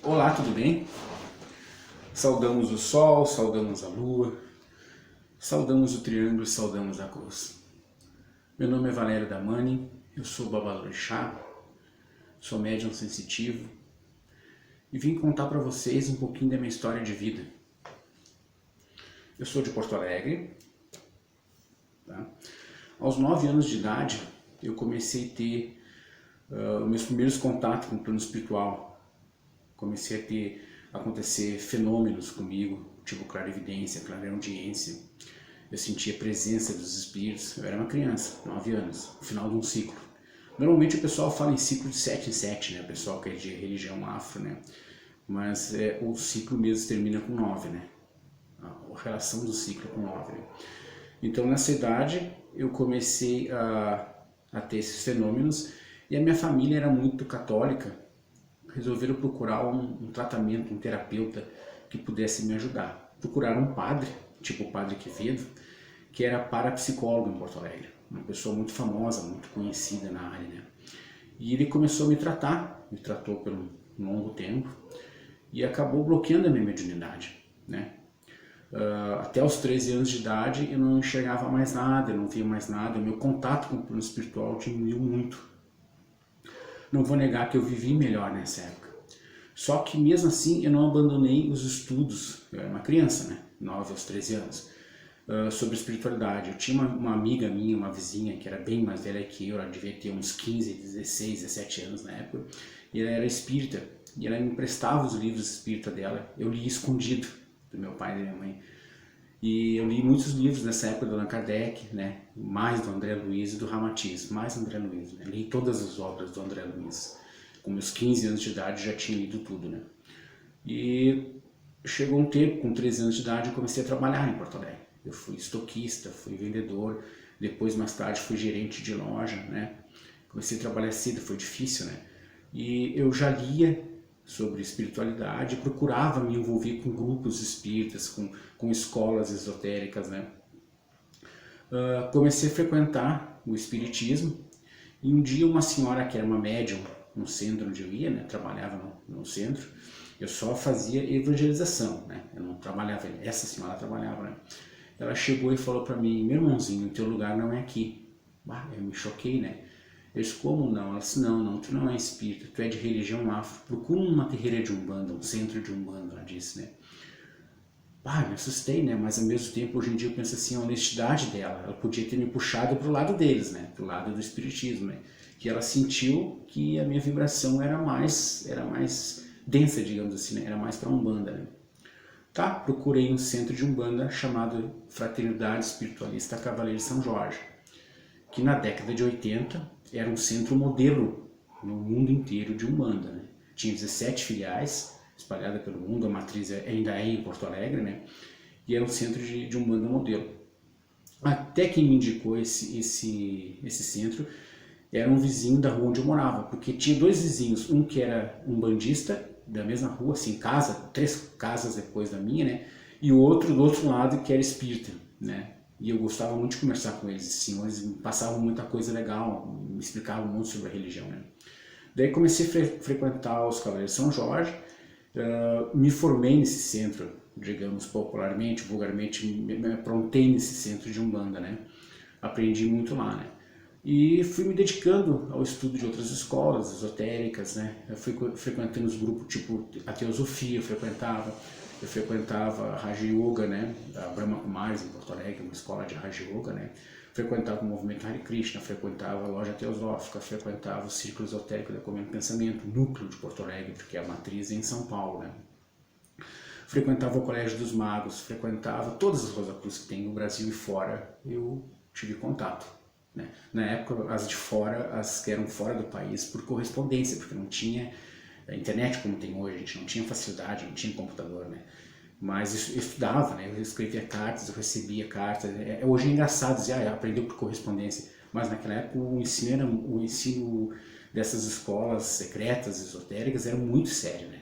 Olá, tudo bem? Saudamos o Sol, saudamos a Lua, saudamos o triângulo e saudamos a cruz. Meu nome é Valério Damani, eu sou babalorixá, sou médium sensitivo e vim contar para vocês um pouquinho da minha história de vida. Eu sou de Porto Alegre. Tá? Aos 9 anos de idade, eu comecei a ter meus primeiros contatos com o plano espiritual. Comecei a acontecer fenômenos comigo, tipo clarividência, clareaudiência. Eu sentia a presença dos espíritos. Eu era uma criança, 9 anos, no final de um ciclo. Normalmente o pessoal fala em ciclo de 7 em 7, né? O pessoal que é de religião afro, né? Mas o ciclo mesmo termina com 9, né? A relação do ciclo com 9, né? Então nessa idade eu comecei a ter esses fenômenos e a minha família era muito católica. Resolveram procurar um tratamento, um terapeuta que pudesse me ajudar. Procuraram um padre, tipo o Padre Quevedo, que era parapsicólogo em Porto Alegre, uma pessoa muito famosa, muito conhecida na área, né? E ele começou a me tratou por um longo tempo e acabou bloqueando a minha mediunidade, né? Até os 13 anos de idade eu não enxergava mais nada, eu não via mais nada, o meu contato com o plano espiritual diminuiu muito. Não vou negar que eu vivi melhor nessa época. Só que mesmo assim eu não abandonei os estudos, eu era uma criança, né? 9 aos 13 anos, sobre espiritualidade. Eu tinha uma amiga minha, uma vizinha, que era bem mais velha que eu, ela devia ter uns 15, 16, 17 anos na época, e ela era espírita, e ela me emprestava os livros espírita dela, eu li escondido do meu pai e da minha mãe. E eu li muitos livros nessa época do Allan Kardec, né? Mais do André Luiz e do Ramatiz, mais do André Luiz, né? Li todas as obras do André Luiz. Com meus 15 anos de idade já tinha lido tudo, né? E chegou um tempo, com 13 anos de idade, eu comecei a trabalhar em Porto Alegre. Eu fui estoquista, fui vendedor, depois mais tarde fui gerente de loja, né? Comecei a trabalhar cedo, foi difícil, né? E eu já lia sobre espiritualidade, procurava me envolver com grupos espíritas, com escolas esotéricas, né? Comecei a frequentar o espiritismo e um dia uma senhora que era uma médium no centro onde eu ia, né? Trabalhava no centro, eu só fazia evangelização, né? Eu não trabalhava, essa senhora trabalhava, né? Ela chegou e falou para mim: meu irmãozinho, o teu lugar não é aqui. Eu me choquei, né? Eu disse: como não? Ela disse: não, tu não é espírita, tu é de religião afro, procura uma terreira de Umbanda, um centro de Umbanda, ela disse, né? Me assustei, né? Mas ao mesmo tempo, hoje em dia eu penso assim, a honestidade dela, ela podia ter me puxado pro lado deles, né? Pro lado do espiritismo, né? Que ela sentiu que a minha vibração era mais densa, digamos assim, né? Era mais para Umbanda, né? Tá, procurei um centro de Umbanda chamado Fraternidade Espiritualista Cavaleiro de São Jorge, que na década de 80 era um centro modelo no mundo inteiro de Umbanda, né? Tinha 17 filiais espalhadas pelo mundo, a matriz ainda é em Porto Alegre, né? E era um centro de Umbanda modelo. Até quem me indicou esse centro era um vizinho da rua onde eu morava, porque tinha dois vizinhos, um que era umbandista, da mesma rua, assim, 3 casas depois da minha, né? E o outro do outro lado que era espírita, né? E eu gostava muito de conversar com eles, assim, eles me passavam muita coisa legal, me explicavam muito sobre a religião, né? Daí comecei a frequentar os Cavaleiros de São Jorge, me formei nesse centro, digamos, popularmente, vulgarmente, me aprontei nesse centro de Umbanda, né? Aprendi muito lá, né? E fui me dedicando ao estudo de outras escolas esotéricas, né? Eu fui frequentando os grupos tipo a Teosofia, eu frequentava a Raja Yoga, né? A Brahma Kumaris em Porto Alegre, uma escola de Raja Yoga, né? Frequentava o movimento Hare Krishna, frequentava a loja teosófica, frequentava o círculo esotérico da Comendo Pensamento, núcleo de Porto Alegre, porque a matriz é em São Paulo, né? Frequentava o Colégio dos Magos, frequentava todas as Rosacruz que tem no Brasil e fora, eu tive contato, né? Na época, as de fora, as que eram fora do país, por correspondência, porque não tinha internet como tem hoje, a gente não tinha facilidade, não tinha computador, né? Mas eu estudava, né? Eu escrevia cartas, eu recebia cartas. Hoje é engraçado dizer, aprendeu por correspondência. Mas naquela época o ensino dessas escolas secretas, esotéricas, era muito sério, né?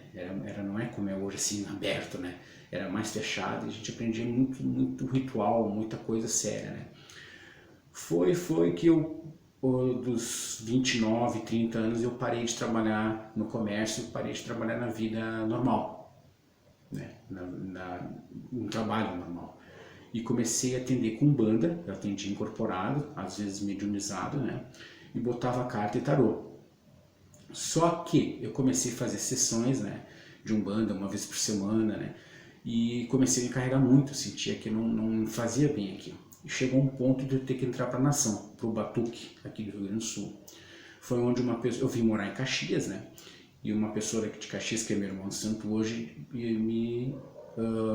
Não é como é hoje, assim, aberto, né? Era mais fechado, e a gente aprendia muito ritual, muita coisa séria, né? Foi que eu dos 29, 30 anos eu parei de trabalhar no comércio, parei de trabalhar na vida normal, né? No trabalho normal. E comecei a atender com banda, eu atendia incorporado, às vezes mediunizado, né? E botava carta e tarô. Só que eu comecei a fazer sessões, né, de umbanda uma vez por semana, né? E comecei a me carregar muito, sentia que não fazia bem aqui. E chegou um ponto de eu ter que entrar para a nação, para o Batuque, aqui do Rio Grande do Sul. Foi onde uma pessoa, eu vim morar em Caxias, né? E uma pessoa daqui de Caxias, que é meu irmão de santo hoje, me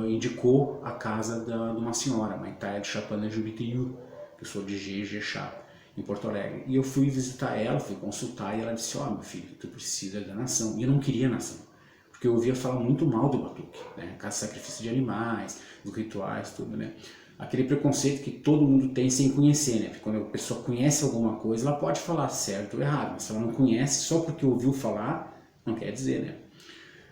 indicou a casa de uma senhora, Maitaia de Chapana Jubitiú, que eu sou de Jejexá, em Porto Alegre. E eu fui visitar ela, fui consultar, e ela disse, ó, meu filho, tu precisa da nação. E eu não queria nação, porque eu ouvia falar muito mal do Batuque, né? Caso sacrifício de animais, dos rituais, tudo, né? Aquele preconceito que todo mundo tem sem conhecer, né? Porque quando a pessoa conhece alguma coisa, ela pode falar certo ou errado, mas se ela não conhece, só porque ouviu falar, não quer dizer, né?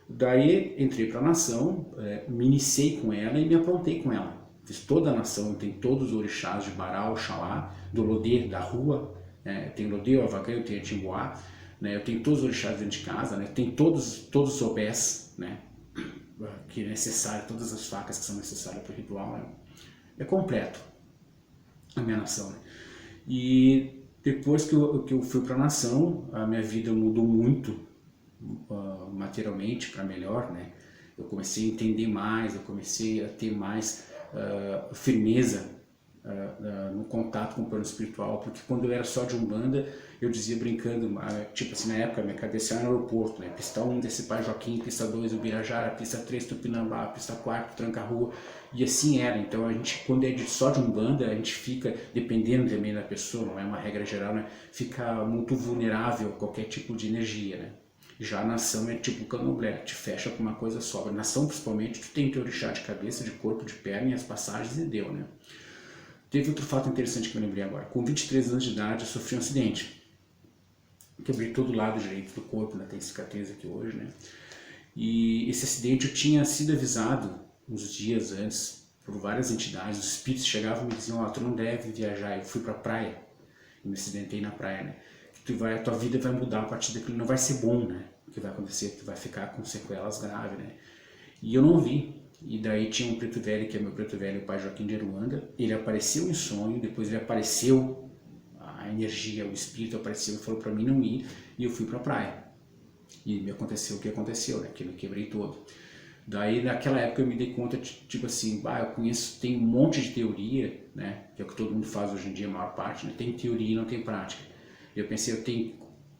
Daí entrei para a nação, me iniciei com ela e me aprontei com ela. Fiz toda a nação, tem todos os orixás de Bará, Oxalá, do Lodê, da rua, tem Lodê, o Avacã, eu tenho a Timboá, né? Eu tenho todos os orixás dentro de casa, né? Tem todos os opés, né? Que é necessário, todas as facas que são necessárias para o ritual, né? É completo a minha nação, né? E depois que eu fui para a nação, a minha vida mudou muito, materialmente para melhor, né? Eu comecei a entender mais, eu comecei a ter mais firmeza no contato com o plano espiritual, porque quando eu era só de umbanda, eu dizia brincando, tipo assim, na época minha cabeça era no aeroporto, né? Pista 1 desse Pai Joaquim, pista 2 Ubirajara, pista 3 Tupinambá, pista 4 Tranca-Rua, e assim era. Então a gente, quando é só de umbanda, a gente fica, dependendo também da pessoa, não é uma regra geral, né? Fica muito vulnerável a qualquer tipo de energia, né? Já a nação é tipo candomblé, te fecha com uma coisa só. A nação, principalmente, tu tem teu orixá de cabeça, de corpo, de perna e as passagens e deu, né? Teve outro fato interessante que eu lembrei agora. Com 23 anos de idade, eu sofri um acidente. Quebrei todo o lado direito do corpo, né? Tem cicatriz aqui hoje, né? E esse acidente eu tinha sido avisado uns dias antes por várias entidades. Os espíritos chegavam e me diziam, ó, tu não deve viajar. Eu fui pra praia e me acidentei na praia, né? A tua vida vai mudar a partir daquilo, não vai ser bom, né? O que vai acontecer, tu vai ficar com sequelas graves, né? E eu não vi. E daí tinha um preto velho, que é meu preto velho, o Pai Joaquim de Aruanda. Ele apareceu em sonho, depois ele apareceu, a energia, o espírito apareceu e falou pra mim não ir, e eu fui pra praia. E me aconteceu o que aconteceu, né? Que eu me quebrei todo. Daí naquela época eu me dei conta, tipo assim, eu conheço, tem um monte de teoria, né? Que é o que todo mundo faz hoje em dia, a maior parte, né? Tem teoria e não tem prática. Eu pensei, eu tenho que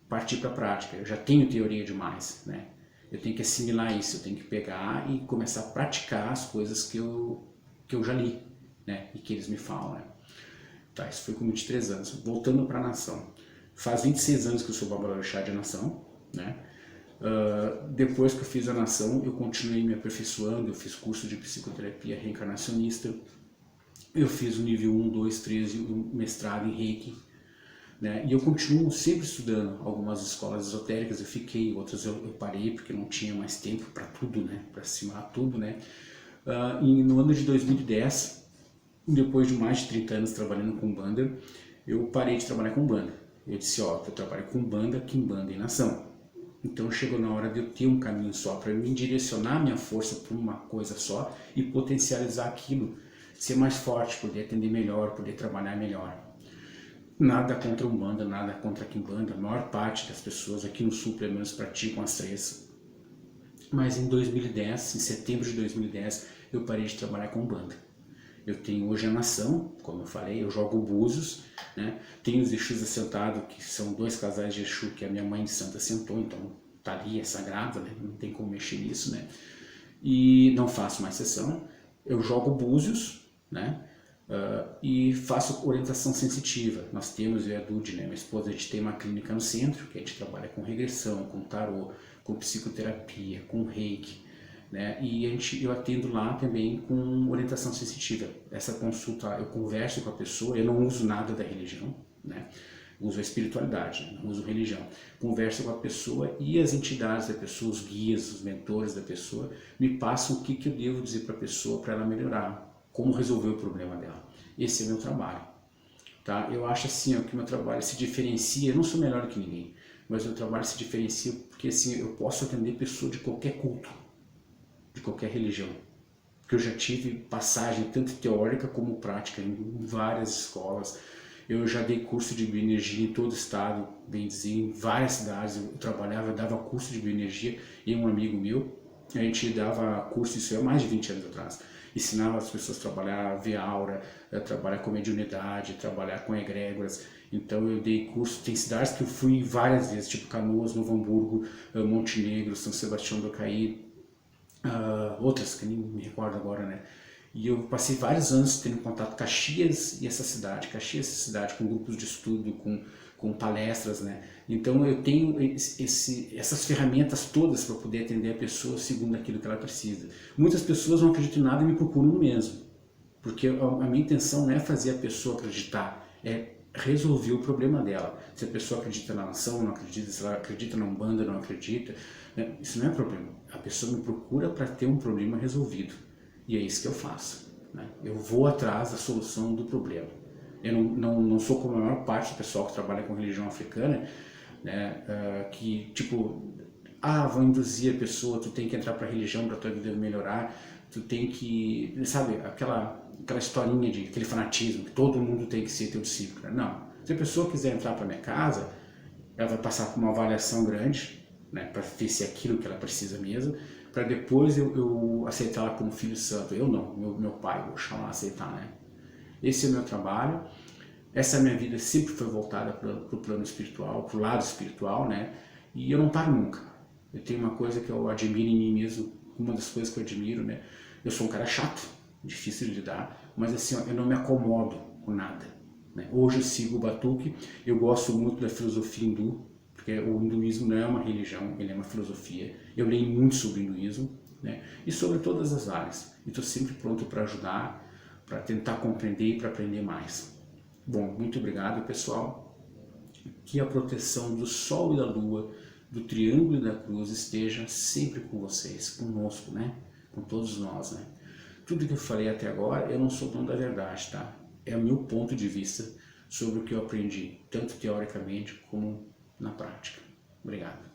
partir para a prática, eu já tenho teoria demais, né? Eu tenho que assimilar isso, eu tenho que pegar e começar a praticar as coisas que eu já li, né? E que eles me falam, né? Tá, isso foi com 23 anos. Voltando para a nação. Faz 26 anos que eu sou babalorixá de nação, né? Depois que eu fiz a nação, eu continuei me aperfeiçoando, eu fiz curso de psicoterapia reencarnacionista, eu fiz o nível 1, 2, 3 e o mestrado em Reiki, né? E eu continuo sempre estudando. Algumas escolas esotéricas eu fiquei, outras eu parei porque não tinha mais tempo para tudo, né? Para acimar tudo, né? E no ano de 2010, depois de mais de 30 anos trabalhando com banda, eu parei de trabalhar com banda. Eu disse, ó, eu trabalho com banda, quimbanda e nação. Então chegou na hora de eu ter um caminho só, para me direcionar minha força para uma coisa só e potencializar aquilo, ser mais forte, poder atender melhor, poder trabalhar melhor. Nada contra Umbanda, nada contra Quimbanda, a maior parte das pessoas aqui no Sul, pelo menos, praticam as três. Mas em 2010, em setembro de 2010, eu parei de trabalhar com Umbanda. Eu tenho hoje a nação, como eu falei, eu jogo búzios, né? Tenho os Exus assentados, que são 2 casais de Exu, que a minha mãe de santa assentou, então tá ali, é sagrado, né? Não tem como mexer nisso, né? E não faço mais sessão. Eu jogo búzios, né? E faço orientação sensitiva. Nós temos, eu e a Dude, né, minha esposa, a gente tem uma clínica no centro, que a gente trabalha com regressão, com tarô, com psicoterapia, com reiki, né, e eu atendo lá também com orientação sensitiva. Essa consulta, eu converso com a pessoa, eu não uso nada da religião, né, uso a espiritualidade, né, não uso religião. Converso com a pessoa e as entidades da pessoa, os guias, os mentores da pessoa, me passam o que eu devo dizer para a pessoa para ela melhorar, como resolver o problema dela. Esse é meu trabalho. tá? Eu acho assim, ó, que o meu trabalho se diferencia, eu não sou melhor que ninguém, mas o meu trabalho se diferencia porque assim, eu posso atender pessoa de qualquer culto, de qualquer religião. Porque eu já tive passagem tanto teórica como prática em várias escolas. Eu já dei curso de bioenergia em todo o estado, bem dizer, em várias cidades. Eu trabalhava, dava curso de bioenergia e um amigo meu, a gente dava curso, isso é mais de 20 anos atrás. Ensinava as pessoas a trabalhar, a ver aura, a trabalhar com mediunidade, trabalhar com egrégoras. Então eu dei curso, tem cidades que eu fui várias vezes, tipo Canoas, Novo Hamburgo, Montenegro, São Sebastião do Caí, outras que nem me recordo agora, né? E eu passei vários anos tendo contato com Caxias e essa cidade, com grupos de estudo, com palestras, né? Então eu tenho essas ferramentas todas para poder atender a pessoa segundo aquilo que ela precisa. Muitas pessoas não acreditam em nada e me procuram no mesmo, porque a minha intenção não é fazer a pessoa acreditar, é resolver o problema dela. Se a pessoa acredita na nação, não acredita, se ela acredita na Umbanda, não acredita, né? Isso não é problema. A pessoa me procura para ter um problema resolvido. E é isso que eu faço, né? Eu vou atrás da solução do problema. Eu não sou como a maior parte do pessoal que trabalha com religião africana, né? Que tipo, vou induzir a pessoa, tu tem que entrar para a religião para tua vida melhorar, tu tem que, sabe, aquela historinha de aquele fanatismo que todo mundo tem que ser teu discípulo. Não, se a pessoa quiser entrar para minha casa, ela vai passar por uma avaliação grande, né, para ver se é aquilo que ela precisa mesmo, para depois eu aceitar ela como filho santo. Eu não, meu pai, vou chamar a aceitar, né? Esse é o meu trabalho, essa minha vida sempre foi voltada para o plano espiritual, para o lado espiritual, né? E eu não paro nunca. Eu tenho uma coisa que eu admiro em mim mesmo, uma das coisas que eu admiro, né? Eu sou um cara chato, difícil de lidar, mas assim, ó, eu não me acomodo com nada, né? Hoje eu sigo o Batuque, eu gosto muito da filosofia hindu, porque o hinduísmo não é uma religião, ele é uma filosofia. Eu leio muito sobre o hinduísmo, né? E sobre todas as áreas. E estou sempre pronto para ajudar, para tentar compreender e para aprender mais. Bom, muito obrigado, pessoal. Que a proteção do Sol e da Lua, do Triângulo e da Cruz esteja sempre com vocês, conosco, né? Com todos nós, né? Tudo que eu falei até agora, eu não sou dono da verdade, tá? É o meu ponto de vista sobre o que eu aprendi, tanto teoricamente como na prática. Obrigado.